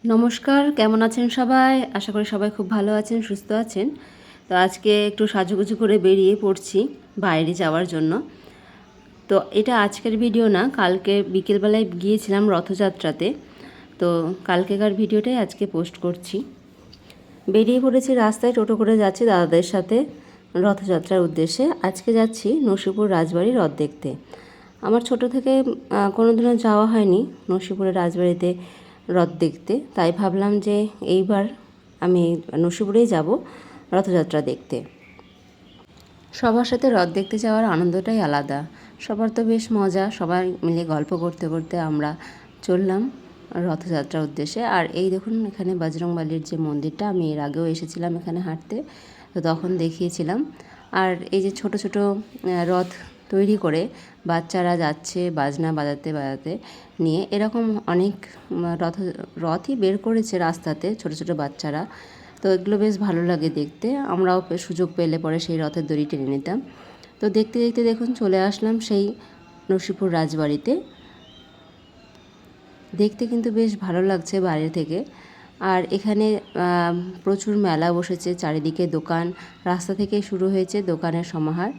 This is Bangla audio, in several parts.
নমস্কার, কেমন আছেন সবাই? আশা করি সবাই খুব ভালো আছেন, সুস্থ আছেন। তো আজকে একটু সাজুগুজু করে বেরিয়ে পড়ছি বাইরে যাওয়ার জন্য। তো এটা আজকের ভিডিও না, কালকে বিকেলবেলায় গিয়েছিলাম রথযাত্রাতে। তো কালকেকার ভিডিওটাই আজকে পোস্ট করছি। বেরিয়ে পড়েছি, রাস্তায় টোটো করে যাচ্ছি দাদাদের সাথে রথযাত্রার উদ্দেশ্যে। আজকে যাচ্ছি নসিপুর রাজবাড়ির রথ দেখতে। আমার ছোট থেকে কোনোদিনও যাওয়া হয়নি নসিপুরের রাজবাড়িতে রথ দেখতে, তাই ভাবলাম যে এইবার আমি নসিপুরেই যাব রথযাত্রা দেখতে। সবার সাথে রথ দেখতে যাওয়ার আনন্দটাই আলাদা। সবার তো বেশ মজা, সবাই মিলে গল্প করতে করতে আমরা চললাম রথযাত্রার উদ্দেশ্যে। আর এই দেখুন, এখানে বজরংবলীর যে মন্দিরটা, আমি এর আগেও এসেছিলাম এখানে হাঁটতে, তো তখন দেখিয়েছিলাম। আর এই যে ছোট ছোট রথ তৈরি করে বাচ্চারা যাচ্ছে বাজনা বাজাতে বাজাতে নিয়ে, এরকম অনেক রথই বের করেছে রাস্তাতে ছোট ছোট বাচ্চারা। তো এগুলো বেশ ভালো লাগে দেখতে। আমরাও সুযোগ পেলে পরে সেই রথের দড়ি টেনে নিতাম। তো দেখতে দেখতে দেখুন চলে আসলাম সেই নসিপুর রাজবাড়িতে। দেখতে কিন্তু বেশ ভালো লাগছে বাইরে থেকে। আর এখানে প্রচুর মেলা বসেছে, চারিদিকে দোকান, রাস্তা থেকে শুরু হয়েছে দোকানের সমাহার।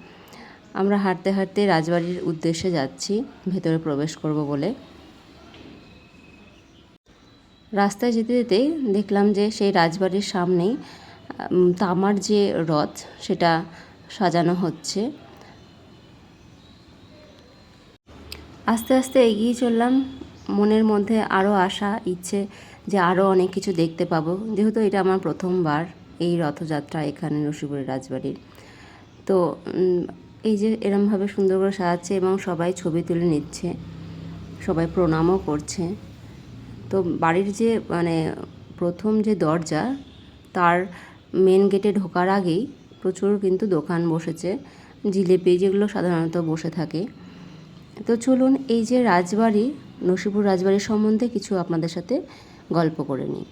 আমরা হাঁটতে হাঁটতে রাজবাড়ির উদ্দেশ্যে যাচ্ছি, ভেতরে প্রবেশ করব বলে। রাস্তায় যেতে যেতে দেখলাম যে সেই রাজবাড়ির সামনেই তামার যে রথ, সেটা সাজানো হচ্ছে। আস্তে আস্তে এগিয়ে চললাম, মনের মধ্যে আরও আশা, ইচ্ছে যে আরও অনেক কিছু দেখতে পাবো, যেহেতু এটা আমার প্রথমবার এই রথযাত্রা এখানে নসিপুরের রাজবাড়ির। তো এই যে এরমভাবে সুন্দর করে সাজাচ্ছে এবং সবাই ছবি তুলে নিচ্ছে, সবাই প্রণামও করছে। তো বাড়ির যে প্রথম যে দরজা, তার মেন গেটে ঢোকার আগেই প্রচুর কিন্তু দোকান বসেছে, জিলেপি যেগুলো সাধারণত বসে থাকে। তো চলুন এই যে রাজবাড়ি, নসিপুর রাজবাড়ির সম্বন্ধে কিছু আপনাদের সাথে গল্প করে নিই।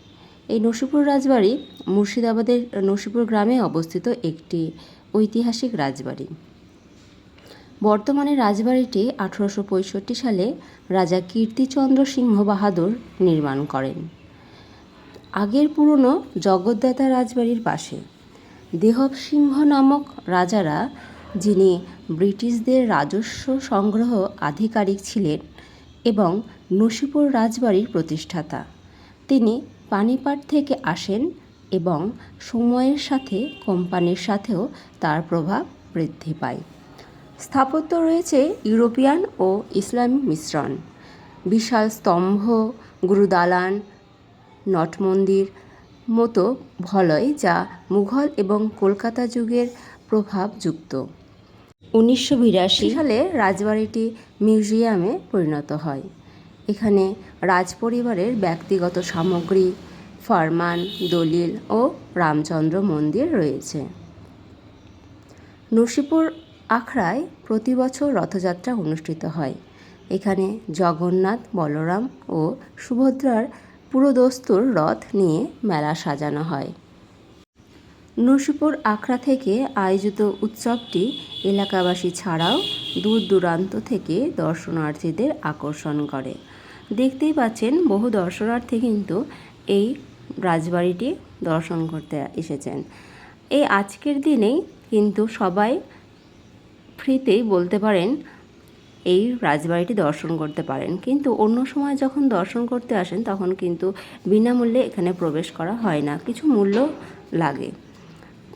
এই নসিপুর রাজবাড়ি মুর্শিদাবাদের নসিপুর গ্রামে অবস্থিত একটি ঐতিহাসিক রাজবাড়ি। বর্তমানে রাজবাড়িটি 1865 সালে রাজা কীর্তিচন্দ্র সিংহ বাহাদুর নির্মাণ করেন। আগের পুরনো জগদ্দাতা রাজবাড়ির পাশে দেহব সিংহ নামক রাজারা, যিনি ব্রিটিশদের রাজস্ব সংগ্রহ আধিকারিক ছিলেন এবং নসিপুর রাজবাড়ির প্রতিষ্ঠাতা, তিনি পানিপাট থেকে আসেন এবং সময়ের সাথে কোম্পানির সাথেও তার প্রভাব বৃদ্ধি পায়। স্থাপত্য রয়েছে ইউরোপিয়ান ও ইসলামী মিশ্রণ। বিশাল স্তম্ভ, গুরুদালান, নট মন্দির মতো ভলয়, যা মুঘল এবং কলকাতা যুগের প্রভাবযুক্ত। 1982 সালে রাজবাড়িটি মিউজিয়ামে পরিণত হয়। এখানে রাজপরিবারের ব্যক্তিগত সামগ্রী, ফরমান, দলিল ও রামচন্দ্র মন্দির রয়েছে। নসিপুর আখড়ায় প্রতি বছর রথযাত্রা অনুষ্ঠিত হয়। এখানে জগন্নাথ, বলরাম ও সুভদ্রার পুরোদস্তুর রথ নিয়ে মেলা সাজানো হয়। নসিপুর আখড়া থেকে আয়োজিত উৎসবটি এলাকাবাসী ছাড়াও দূর দূরান্ত থেকে দর্শনার্থীদের আকর্ষণ করে। দেখতেই পাচ্ছেন বহু দর্শনার্থী কিন্তু এই রাজবাড়িটি দর্শন করতে এসেছেন। এই আজকের দিনেই কিন্তু সবাই ফ্রিতেই বলতে পারেন এই রাজবাড়িটি দর্শন করতে পারেন, কিন্তু অন্য সময় যখন দর্শন করতে আসেন তখন কিন্তু বিনামূল্যে এখানে প্রবেশ করা হয় না, কিছু মূল্য লাগে।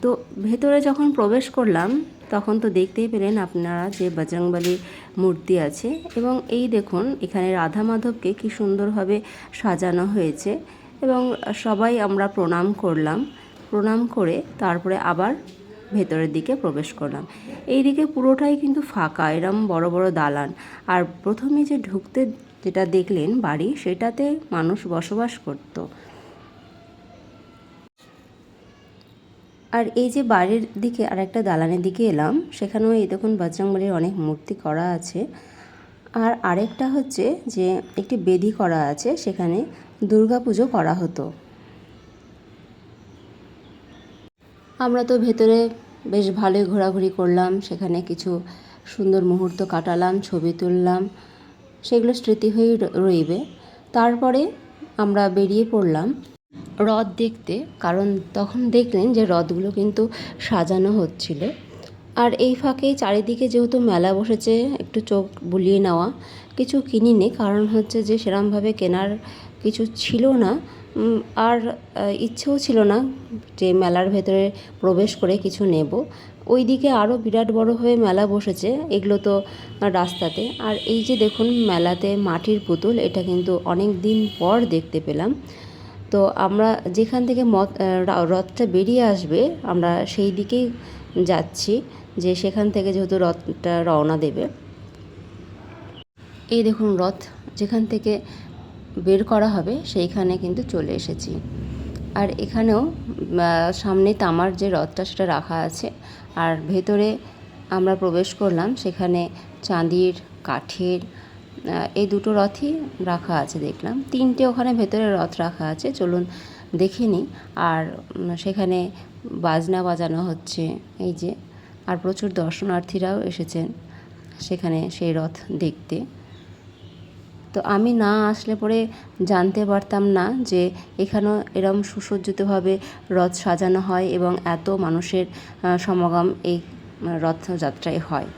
তো ভেতরে যখন প্রবেশ করলাম তখন তো দেখতেই পেলেন আপনারা যে বজরংবলীর মূর্তি আছে, এবং এই দেখুন এখানে রাধা মাধবকে কি সুন্দরভাবে সাজানো হয়েছে, এবং সবাই আমরা প্রণাম করলাম। প্রণাম করে তারপরে আবার ভেতরের দিকে প্রবেশ করলাম। এই দিকে পুরোটাই কিন্তু ফাঁকা, এরম বড় বড় দালান। আর প্রথমে যে ঢুকতে যেটা দেখলেন বাড়ি, সেটাতে মানুষ বসবাস করত। আর এই যে বাড়ির দিকে আর একটা দালানের দিকে এলাম, সেখানেও এই দেখুন বজরংবলীর অনেক মূর্তি করা আছে। আর আরেকটা হচ্ছে যে একটি বেদি করা আছে, সেখানে দুর্গাপুজো করা হতো। আমরা তো ভেতরে বেশ ভালোই ঘোরাঘুরি করলাম, সেখানে কিছু সুন্দর মুহূর্ত কাটালাম, ছবি তুললাম, সেগুলো স্মৃতি হয়েই রইবে। তারপরে আমরা বেরিয়ে পড়লাম রথ দেখতে, কারণ তখন দেখলেন যে রথগুলো কিন্তু সাজানো হচ্ছিল। আর এই ফাঁকে চারিদিকে যেহেতু মেলা বসেছে, একটু চোখ বুলিয়ে নেওয়া, কিছু কিনিনি, কারণ হচ্ছে যে সেরমভাবে কেনার কিছু ছিল না। আর ইচ্ছেও ছিল না যে মেলার ভেতরে প্রবেশ করে কিছু নেব। ওই দিকে আরও বিরাট বড় হয়ে মেলা বসেছে, এগুলো তো রাস্তাতে। আর এই যে দেখুন মেলাতে মাটির পুতুল, এটা কিন্তু অনেক দিন পর দেখতে পেলাম। তো আমরা যেখান থেকে রথটা বেরিয়ে আসবে, আমরা সেই দিকেই যাচ্ছি, যে সেখান থেকে যেহেতু রথটা রওনা দেবে। এই দেখুন রথ যেখান থেকে বের করা হবে সেইখানে কিন্তু চলে এসেছি। আর এখানেও সামনে তামার যে রথটা সেটা রাখা আছে, আর ভেতরে আমরা প্রবেশ করলাম, সেখানে চাঁদির, কাঠের এই দুটো রথই রাখা আছে দেখলাম। 3টে ওখানে ভেতরে রথ রাখা আছে, চলুন দেখে নিই। আর সেখানে বাজনা বাজানো হচ্ছে এই যে, আর প্রচুর দর্শনার্থীরাও এসেছেন সেখানে সেই রথ দেখতে। তো আমি না আসলে পরে জানতে পারতাম না যে এখানেও এরম সুসজ্জিতভাবে রথ সাজানো হয় এবং এত মানুষের সমাগম এই রথযাত্রায় হয়।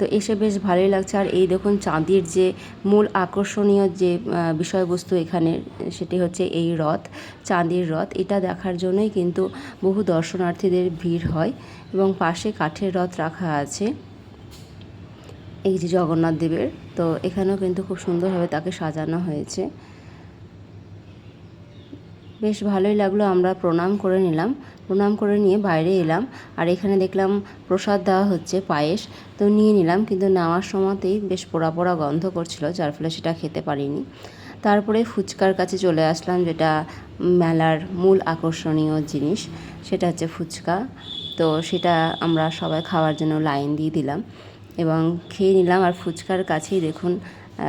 তো এসে বেশ ভালোই লাগছে। আর এই দেখুন চাঁদির যে মূল আকর্ষণীয় যে বিষয়বস্তু এখানে, সেটি হচ্ছে এই রথ, চাঁদির রথ। এটা দেখার জন্যই কিন্তু বহু দর্শনার্থীদের ভিড় হয়। এবং পাশে কাঠের রথ রাখা আছে এই যে জগন্নাথ দেবের। তো এখানেও কিন্তু খুব সুন্দরভাবে তাকে সাজানো হয়েছে, বেশ ভালোই লাগলো। আমরা প্রণাম করে নিলাম, প্রণাম করে নিয়ে বাইরে এলাম। আর এখানে দেখলাম প্রসাদ দেওয়া হচ্ছে, পায়েস, তো নিয়ে নিলাম, কিন্তু নেওয়ার সময়তেই বেশ পোড়া পোড়া গন্ধ করছিল, যার ফলে সেটা খেতে পারিনি। তারপরে ফুচকার কাছে চলে আসলাম, যেটা মেলার মূল আকর্ষণীয় জিনিস, সেটা হচ্ছে ফুচকা। তো সেটা আমরা সবাই খাওয়ার জন্য লাইন দিয়ে দিলাম এবং খেয়ে নিলাম। আর ফুচকার কাছেই দেখুন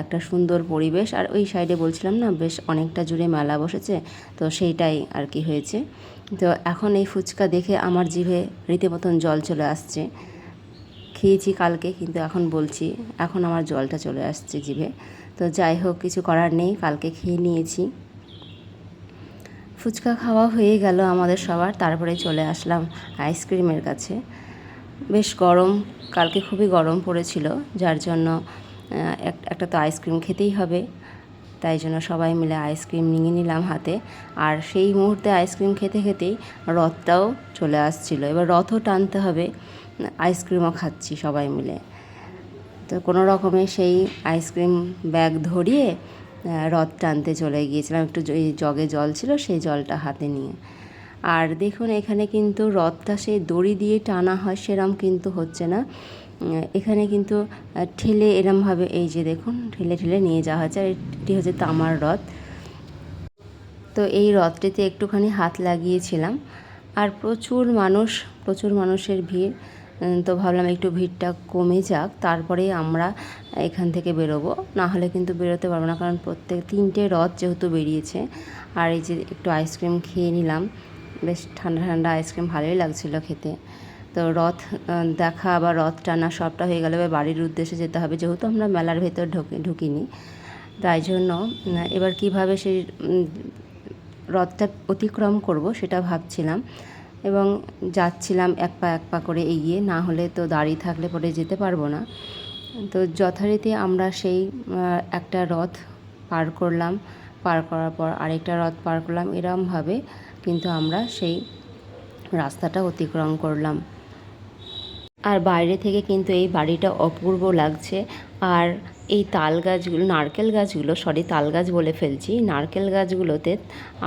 একটা সুন্দর পরিবেশ। আর ওই সাইডে বলছিলাম না বেশ অনেকটা জুড়ে মেলা বসেছে, তো সেইটাই আর কি হয়েছে। তো এখন এই ফুচকা দেখে আমার জিভে রীতিমতন জল চলে আসছে। খেয়েছি কালকে, কিন্তু এখন বলছি, এখন আমার জলটা চলে আসছে জিভে। তো যাই হোক, কিছু করার নেই, কালকে খেয়ে নিয়েছি। ফুচকা খাওয়া হয়ে গেল আমাদের সবার। তারপরে চলে আসলাম আইসক্রিমের কাছে। বেশ গরম, কালকে খুবই গরম পড়েছিল, যার জন্য একটা তো আইসক্রিম খেতেই হবে, তাই জন্য সবাই মিলে আইসক্রিম নিয়ে নিলাম হাতে। আর সেই মুহূর্তে আইসক্রিম খেতে খেতেই রথটাও চলে আসছিল। এবার রথও টানতে হবে, আইসক্রিমও খাচ্ছি সবাই মিলে। তো কোনো রকমে সেই আইসক্রিম ব্যাগ ধরিয়ে রথ টানতে চলে গিয়েছিলাম, একটু জগে জল ছিল সেই জলটা হাতে নিয়ে। আর দেখুন এখানে কিন্তু রথটা সেই দড়ি দিয়ে টানা হয় সেরম কিন্তু হচ্ছে না, এখানে কিন্তু ঠেলে এরমভাবে, এই যে দেখুন ঠেলে ঠেলে নিয়ে যাওয়া হচ্ছে। আর এটি হচ্ছে তামার রথ। তো এই রথটিতে একটুখানি হাত লাগিয়েছিলাম। আর প্রচুর মানুষের ভিড়। তো ভাবলাম একটু ভিড়টা কমে যাক, তারপরে আমরা এখান থেকে বেরোবো, না হলে কিন্তু বেরোতে পারবো না, কারণ 3টে রথ যেহেতু বেরিয়েছে। আর এই যে একটু আইসক্রিম খেয়ে নিলাম, বেশ ঠান্ডা ঠান্ডা আইসক্রিম, ভালোই লাগছিলো খেতে। তো রথ দেখা বা রথ টানা সবটা হয়ে গেলে এবার বাড়ির উদ্দেশ্যে যেতে হবে, যেহেতু আমরা মেলার ভেতর ঢুকিনি, তাই জন্য এবার কিভাবে সেই রথটা অতিক্রম করব সেটা ভাবছিলাম এবং যাচ্ছিলাম এক পা করে এগিয়ে, না হলে তো দাঁড়িয়ে থাকলে পরে যেতে পারবো না। তো যথারীতি আমরা সেই একটা রথ পার করলাম, পার করার পর আরেকটা রথ পার করলাম, এরমভাবে কিন্তু আমরা সেই রাস্তাটা অতিক্রম করলাম। আর বাইরে থেকে কিন্তু এই বাড়িটা অপূর্ব লাগছে। আর এই তাল গাছগুলো, নারকেল গাছগুলো, তাল গাছ বলে ফেলছি, নারকেল গাছগুলোতে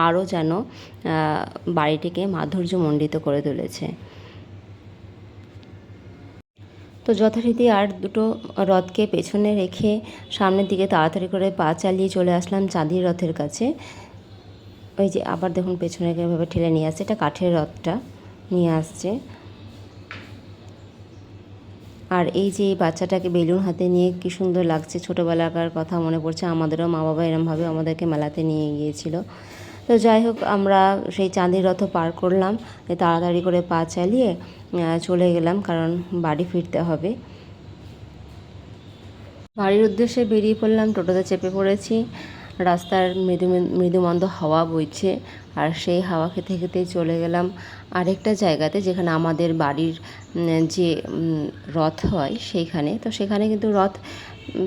আরও যেন বাড়িটিকে মাধুর্যমণ্ডিত করে তুলেছে। তো যথারীতি আর দুটো রথকে পেছনে রেখে সামনের দিকে তাড়াতাড়ি করে পা চালিয়ে চলে আসলাম চাঁদির রথের কাছে। ওই যে আবার দেখুন পেছনে এভাবে ঠেলে নিয়ে আসছে, এটা কাঠের রথটা নিয়ে আসছে। আর এই যে বাচ্চাটাকে বেলুন হাতে নিয়ে কি সুন্দর লাগছে, ছোটোবেলাকার কথা মনে পড়ছে। আমাদেরও মা বাবা এরমভাবে আমাদেরকে মেলাতে নিয়ে গিয়েছিল। তো যাই হোক, আমরা সেই চাঁদির রথ পার করলাম, তাড়াতাড়ি করে পা চালিয়ে চলে গেলাম, কারণ বাড়ি ফিরতে হবে। বাড়ির উদ্দেশ্যে বেরিয়ে পড়লাম, টোটোতে চেপে পড়েছি। রাস্তার মৃদুমন্দ হাওয়া বইছে, আর সেই হাওয়া খেতে খেতে চলে গেলাম আরেকটা জায়গাতে, যেখানে আমাদের বাড়ির যে রথ হয় সেইখানে। তো সেখানে কিন্তু রথ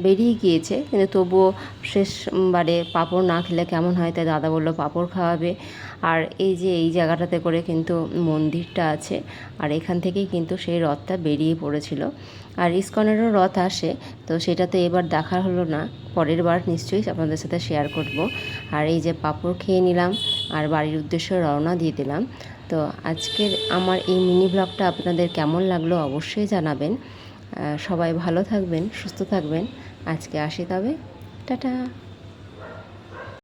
বেরিয়ে গিয়েছে, কিন্তু তবুও শেষবারে পাঁপড় না খেলে কেমন হয়, তাই দাদা বললো পাঁপড় খাওয়াবে। আর এই যে এই জায়গাটাতে করে কিন্তু মন্দিরটা আছে, আর এখান থেকেই কিন্তু সেই রথটা বেরিয়ে পড়েছিল। আর ইস্কনেরও রথ আসে, তো সেটা তো এবার দেখা হলো না, পরের বার নিশ্চয়ই আপনাদের সাথে শেয়ার করব। আর এই যে পাঁপড় খেয়ে নিলাম আর বাড়ির উদ্দেশ্যে রওনা দিয়ে দিলাম। তো আজকের আমার এই মিনি ব্লগটা আপনাদের কেমন লাগলো অবশ্যই জানাবেন। সবাই ভালো থাকবেন, সুস্থ থাকবেন। আজকে আসি তবে, টাটা।